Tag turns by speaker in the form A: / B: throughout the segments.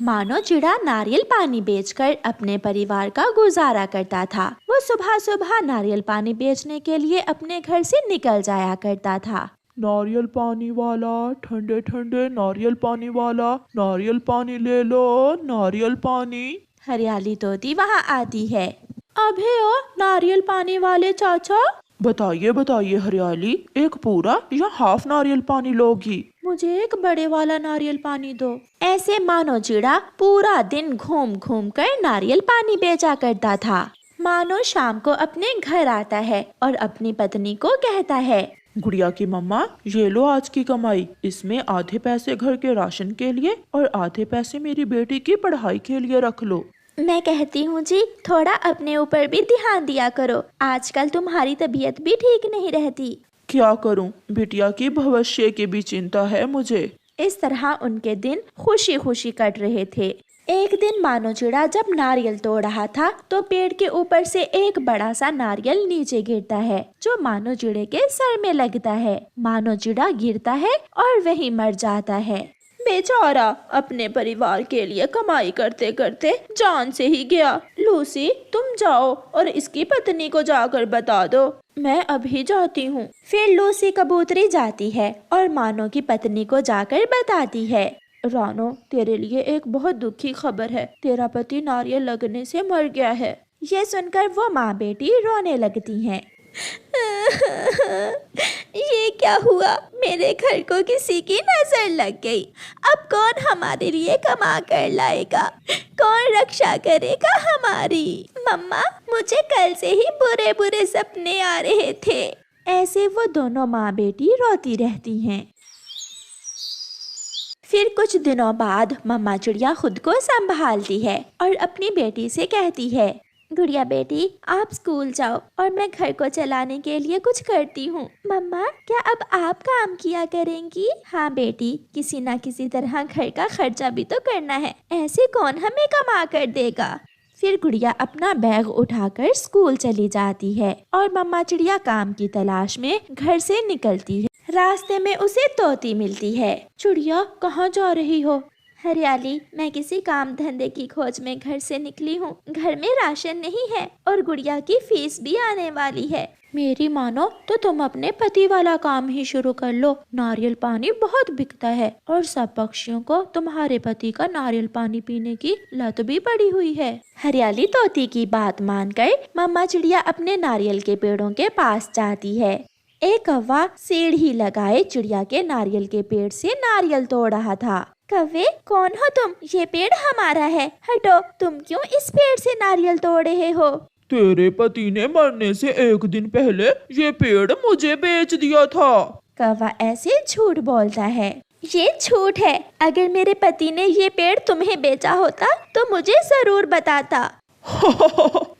A: मानो चिड़ा नारियल पानी बेचकर अपने परिवार का गुजारा करता था। वो सुबह सुबह नारियल पानी बेचने के लिए अपने घर से निकल जाया करता था।
B: नारियल पानी वाला, ठंडे ठंडे नारियल पानी वाला, नारियल पानी ले लो, नारियल पानी।
A: हरियाली तोती वहाँ आती है। अबे ओ नारियल पानी वाले चाचा।
B: बताइए बताइए हरियाली, एक पूरा या हाफ नारियल पानी लोगी?
A: मुझे एक बड़े वाला नारियल पानी दो। ऐसे मानो चिड़ा पूरा दिन घूम घूम कर नारियल पानी बेचा करता था। मानो शाम को अपने घर आता है और अपनी पत्नी को कहता है,
B: गुड़िया की मम्मा, ये लो आज की कमाई, इसमें आधे पैसे घर के राशन के लिए और आधे पैसे मेरी बेटी की पढ़ाई के लिए रख लो।
A: मैं कहती हूँ जी, थोड़ा अपने ऊपर भी ध्यान दिया करो, आजकल तुम्हारी तबीयत भी ठीक नहीं रहती।
B: क्या करूँ, बिटिया की भविष्य की भी चिंता है मुझे।
A: इस तरह उनके दिन खुशी खुशी कट रहे थे। एक दिन मानो चिड़ा जब नारियल तोड़ रहा था तो पेड़ के ऊपर से एक बड़ा सा नारियल नीचे गिरता है, जो मानो चिड़े के सर में लगता है। मानो चिड़ा गिरता है और वहीं मर जाता है। बेचारा अपने परिवार के लिए कमाई करते करते जान से ही गया। लूसी, तुम जाओ और इसकी पत्नी को जाकर बता दो, मैं अभी जाती हूँ। फिर लूसी कबूतरी जाती है और मानो की पत्नी को जाकर बताती है, रानो, तेरे लिए एक बहुत दुखी खबर है, तेरा पति नारियल लगने से मर गया है। ये सुनकर वो माँ बेटी रोने लगती हैं। ये क्या हुआ, मेरे घर को किसी की नजर लग गई। अब कौन हमारे लिए कमा कर लाएगा, कौन रक्षा करेगा हमारी? मम्मा, मुझे कल से ही बुरे बुरे सपने आ रहे थे। ऐसे वो दोनों माँ बेटी रोती रहती हैं। फिर कुछ दिनों बाद मम्मा चिड़िया खुद को संभालती है और अपनी बेटी से कहती है, गुड़िया बेटी, आप स्कूल जाओ और मैं घर को चलाने के लिए कुछ करती हूँ। मम्मा, क्या अब आप काम किया करेंगी? हाँ बेटी, किसी न किसी तरह घर का खर्चा भी तो करना है, ऐसे कौन हमें कमा कर देगा। फिर गुड़िया अपना बैग उठाकर स्कूल चली जाती है और मम्मा चिड़िया काम की तलाश में घर से निकलती है। रास्ते में उसे तोती मिलती है। चिड़िया, कहाँ जा रही हो? हरियाली, मैं किसी काम धंधे की खोज में घर से निकली हूँ। घर में राशन नहीं है और गुड़िया की फीस भी आने वाली है। मेरी मानो तो तुम अपने पति वाला काम ही शुरू कर लो, नारियल पानी बहुत बिकता है और सब पक्षियों को तुम्हारे पति का नारियल पानी पीने की लत भी पड़ी हुई है। हरियाली तोती की बात मानकर मम्मा चिड़िया अपने नारियल के पेड़ों के पास जाती है। एक कौवा सीढ़ी लगाए चिड़िया के नारियल के पेड़ से नारियल तोड़ रहा था। कौवे, कौन हो तुम? ये पेड़ हमारा है, हटो। तुम क्यों इस पेड़ से नारियल तोड़ रहे हो?
B: तेरे पति ने मरने से एक दिन पहले ये पेड़ मुझे बेच दिया था।
A: कौवा ऐसे झूठ बोलता है। ये झूठ है, अगर मेरे पति ने ये पेड़ तुम्हें बेचा होता तो मुझे जरूर बताता।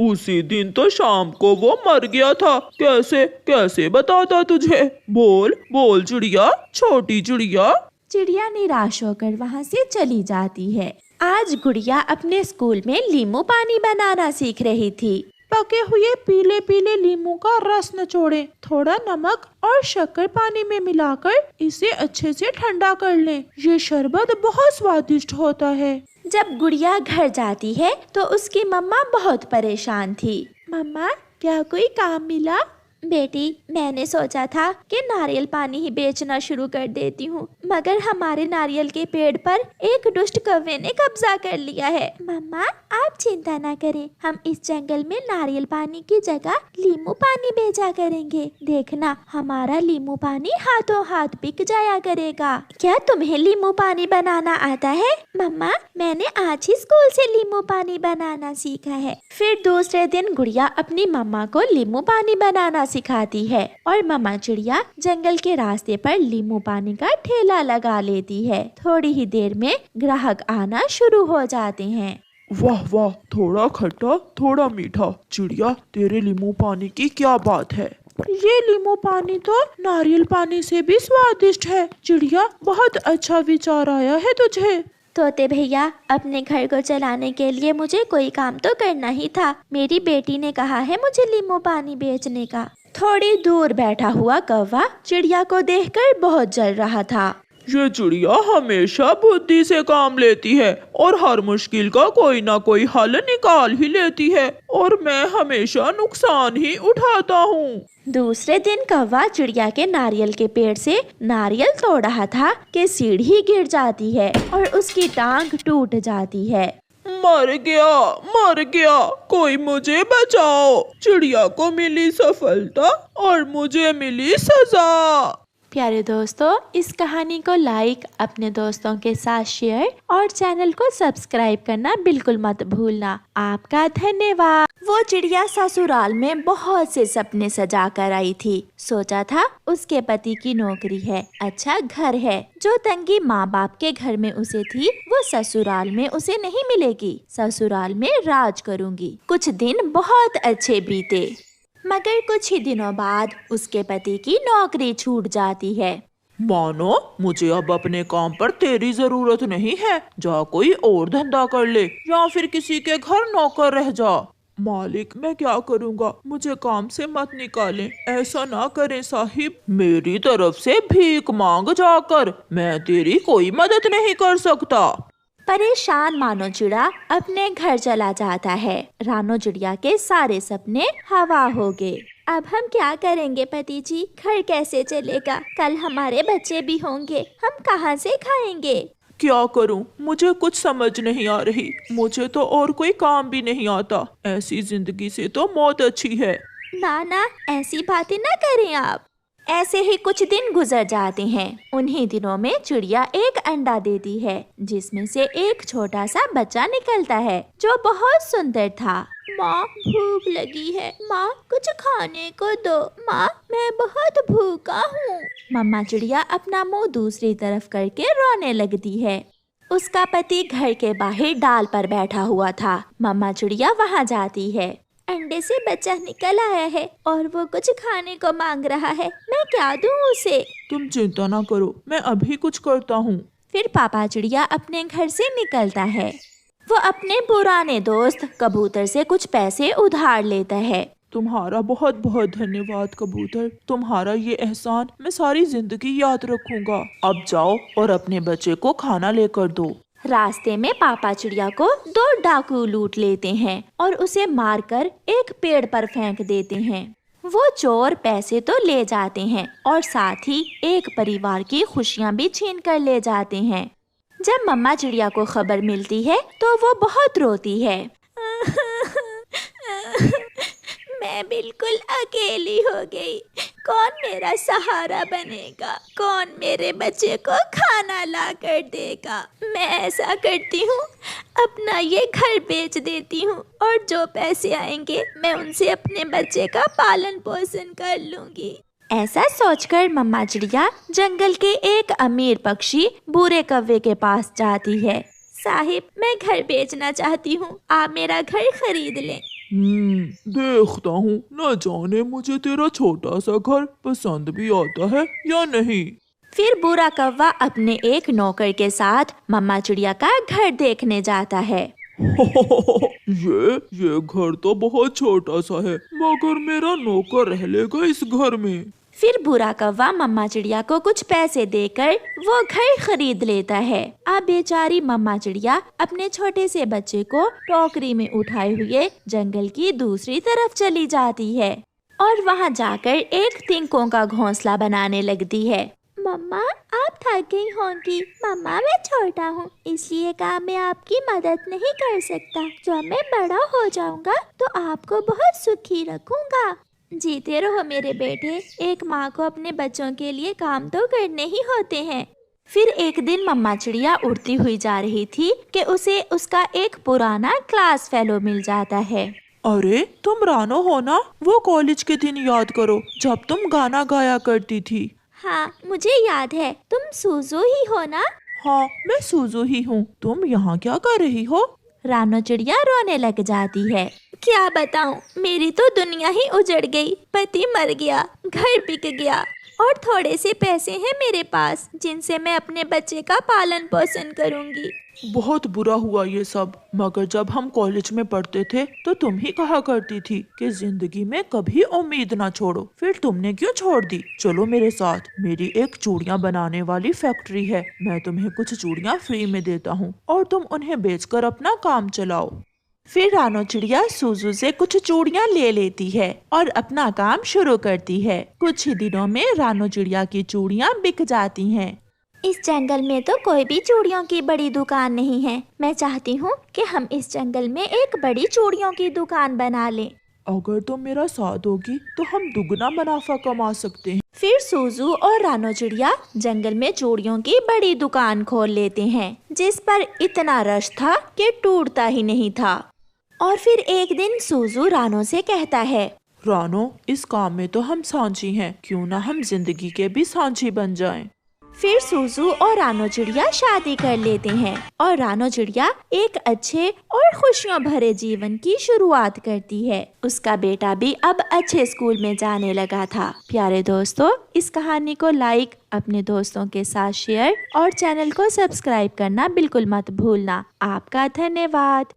B: उसी दिन तो शाम को वो मर गया था, कैसे कैसे बताता तुझे? बोल बोल चिड़िया, छोटी चिड़िया।
A: चिड़िया निराश होकर वहाँ से चली जाती है। आज गुड़िया अपने स्कूल में लीमू पानी बनाना सीख रही थी।
B: पके हुए पीले पीले लीमू का रस निचोड़ें, थोड़ा नमक और शक्कर पानी में मिलाकर इसे अच्छे से ठंडा कर लें। ये शरबत बहुत स्वादिष्ट होता है।
A: जब गुड़िया घर जाती है तो उसकी मम्मा बहुत परेशान थी। मम्मा, क्या कोई काम मिला? बेटी, मैंने सोचा था कि नारियल पानी ही बेचना शुरू कर देती हूँ, मगर हमारे नारियल के पेड़ पर एक दुष्ट कौवे ने कब्जा कर लिया है। मम्मा, आप चिंता ना करें, हम इस जंगल में नारियल पानी की जगह लीमू पानी बेचा करेंगे। देखना, हमारा लीमू पानी हाथों हाथ बिक जाया करेगा। क्या तुम्हें लीमू पानी बनाना आता है? मम्मा, मैंने आज ही स्कूल से लीमू पानी बनाना सीखा है। फिर दूसरे दिन गुड़िया अपनी मम्मा को लीमू पानी बनाना सिखाती है और मम्मा चिड़िया जंगल के रास्ते पर लीमू पानी का ठेला लगा लेती है। थोड़ी ही देर में ग्राहक आना शुरू हो जाते हैं।
B: वाह वाह, थोड़ा खट्टा थोड़ा मीठा। चिड़िया, तेरे लीमू पानी की क्या बात है? ये लीमू पानी तो नारियल पानी से भी स्वादिष्ट है। चिड़िया, बहुत अच्छा विचार आया है तुझे।
A: तोते भैया, अपने घर को चलाने के लिए मुझे कोई काम तो करना ही था। मेरी बेटी ने कहा है मुझे लीमू पानी बेचने का। थोड़ी दूर बैठा हुआ कौवा चिड़िया को देखकर बहुत जल रहा था।
B: ये चिड़िया हमेशा बुद्धि से काम लेती है और हर मुश्किल का कोई ना कोई हल निकाल ही लेती है और मैं हमेशा नुकसान ही उठाता हूँ।
A: दूसरे दिन कौवा चिड़िया के नारियल के पेड़ से नारियल तोड़ रहा था कि सीढ़ी गिर जाती है और उसकी टांग टूट जाती है।
B: मर गया, कोई मुझे बचाओ। चिड़िया को मिली सफलता और मुझे मिली सजा।
A: प्यारे दोस्तों, इस कहानी को लाइक, अपने दोस्तों के साथ शेयर और चैनल को सब्सक्राइब करना बिल्कुल मत भूलना। आपका धन्यवाद। वो चिड़िया ससुराल में बहुत से सपने सजा कर आई थी। सोचा था उसके पति की नौकरी है, अच्छा घर है। जो तंगी माँ बाप के घर में उसे थी वो ससुराल में उसे नहीं मिलेगी। ससुराल में राज करूँगी। कुछ दिन बहुत अच्छे बीते, मगर कुछ ही दिनों बाद उसके पति की नौकरी छूट जाती है।
B: मानो मुझे अब अपने काम पर तेरी जरूरत नहीं है, जा कोई और धंधा कर ले या फिर किसी के घर नौकर रह जा। मालिक, मैं क्या करूँगा, मुझे काम से मत निकालें। ऐसा ना करें साहिब, मेरी तरफ से भीख मांग जाकर, मैं तेरी कोई मदद नहीं कर सकता।
A: परेशान मानो चिड़ा अपने घर चला जाता है। रानो चिड़िया के सारे सपने हवा हो गए। अब हम क्या करेंगे पति जी, घर कैसे चलेगा? कल हमारे बच्चे भी होंगे, हम कहाँ से खाएंगे?
B: क्या करूं, मुझे कुछ समझ नहीं आ रही। मुझे तो और कोई काम भी नहीं आता। ऐसी जिंदगी से तो मौत अच्छी है।
A: ना, ऐसी बातें ना करें आप। ऐसे ही कुछ दिन गुजर जाते हैं। उन्हीं दिनों में चिड़िया एक अंडा देती है, जिसमें से एक छोटा सा बच्चा निकलता है जो बहुत सुंदर था। माँ, भूख लगी है, माँ कुछ खाने को दो। माँ, मैं बहुत भूखा हूँ। मम्मा चिड़िया अपना मुंह दूसरी तरफ करके रोने लगती है। उसका पति घर के बाहर डाल पर बैठा हुआ था। मम्मा चिड़िया वहाँ जाती है। अंडे से बच्चा निकल आया है और वो कुछ खाने को मांग रहा है, मैं क्या दूं उसे?
B: तुम चिंता ना करो, मैं अभी कुछ करता हूँ।
A: फिर पापा चिड़िया अपने घर से निकलता है। वो अपने पुराने दोस्त कबूतर से कुछ पैसे उधार लेता है।
B: तुम्हारा बहुत बहुत धन्यवाद कबूतर, तुम्हारा ये एहसान मैं सारी जिंदगी याद रखूंगा। अब जाओ और अपने बच्चे को खाना लेकर दो।
A: रास्ते में पापा चिड़िया को 2 डाकू लूट लेते हैं और उसे मारकर एक पेड़ पर फेंक देते हैं। वो चोर पैसे तो ले जाते हैं और साथ ही एक परिवार की खुशियाँ भी छीन कर ले जाते हैं। जब मम्मा चिड़िया को खबर मिलती है तो वो बहुत रोती है। मैं बिल्कुल अकेली हो गई। कौन मेरा सहारा बनेगा? कौन मेरे बच्चे को खाना ला कर देगा? मैं ऐसा करती हूँ, अपना ये घर बेच देती हूँ और जो पैसे आएंगे मैं उनसे अपने बच्चे का पालन पोषण कर लूँगी। ऐसा सोचकर मम्मा चिड़िया जंगल के एक अमीर पक्षी बूरे कौवे के पास जाती है। साहिब, मैं घर बेचना चाहती हूँ, आप मेरा घर खरीद लें।
B: देखता हूँ, न जाने मुझे तेरा छोटा सा घर पसंद भी आता है या नहीं।
A: फिर बुरा कौवा अपने एक नौकर के साथ मम्मा चिड़िया का घर देखने जाता है।
B: ये घर तो बहुत छोटा सा है, मगर मेरा नौकर रह लेगा इस घर में।
A: फिर बुरा कौवा मम्मा चिड़िया को कुछ पैसे देकर वो घर खरीद लेता है। अब बेचारी मम्मा चिड़िया अपने छोटे से बच्चे को टोकरी में उठाए हुए जंगल की दूसरी तरफ चली जाती है और वहाँ जाकर एक तिनकों का घोंसला बनाने लगती है। मम्मा, आप थक गई होंगी। मम्मा, मैं छोटा हूँ, इसलिए काम में आपकी मदद नहीं कर सकता। जब मैं बड़ा हो जाऊंगा तो आपको बहुत सुखी रखूंगा। जीते रहो मेरे बेटे, एक माँ को अपने बच्चों के लिए काम तो करने ही होते हैं। फिर एक दिन मम्मा चिड़िया उड़ती हुई जा रही थी कि उसे उसका एक पुराना क्लास फेलो मिल जाता है।
B: अरे, तुम रानो हो ना? वो कॉलेज के दिन याद करो जब तुम गाना गाया करती थी।
A: हाँ, मुझे याद है। तुम सूजू ही हो ना?
B: हाँ, मैं सूजू ही हूँ। तुम यहाँ क्या कर रही हो?
A: रानो चिड़िया रोने लग जाती है। क्या बताऊं, मेरी तो दुनिया ही उजड़ गई। पति मर गया, घर बिक गया, और थोड़े से पैसे हैं मेरे पास जिनसे मैं अपने बच्चे का पालन पोषण करूंगी।
B: बहुत बुरा हुआ ये सब, मगर जब हम कॉलेज में पढ़ते थे तो तुम ही कहा करती थी कि जिंदगी में कभी उम्मीद ना छोड़ो। फिर तुमने क्यों छोड़ दी? चलो मेरे साथ, मेरी एक चूड़ियाँ बनाने वाली फैक्ट्री है। मैं तुम्हें कुछ चूड़ियाँ फ्री में देता हूँ और तुम उन्हें बेचकर अपना काम चलाओ। फिर रानो चिड़िया सूजू से कुछ चूड़ियाँ ले लेती है और अपना काम शुरू करती है। कुछ ही दिनों में रानो चिड़िया की चूड़ियाँ बिक जाती हैं।
A: इस जंगल में तो कोई भी चूड़ियों की बड़ी दुकान नहीं है। मैं चाहती हूँ कि हम इस जंगल में एक बड़ी चूड़ियों की दुकान बना लें।
B: अगर तुम मेरा साथ दोगी तो हम दुगना मुनाफा कमा सकते हैं।
A: फिर सूजू और रानो चिड़िया जंगल में चूड़ियों की बड़ी दुकान खोल लेते हैं, जिस पर इतना रश था कि टूटता ही नहीं था। और फिर एक दिन सूजू रानो से कहता है,
B: रानो, इस काम में तो हम सांझी हैं, क्यों ना हम जिंदगी के भी सांझी बन जाएं।
A: फिर सूजू और रानो चिड़िया शादी कर लेते हैं और रानो चिड़िया एक अच्छे और खुशियों भरे जीवन की शुरुआत करती है। उसका बेटा भी अब अच्छे स्कूल में जाने लगा था। प्यारे दोस्तों, इस कहानी को लाइक, अपने दोस्तों के साथ शेयर और चैनल को सब्सक्राइब करना बिल्कुल मत भूलना। आपका धन्यवाद।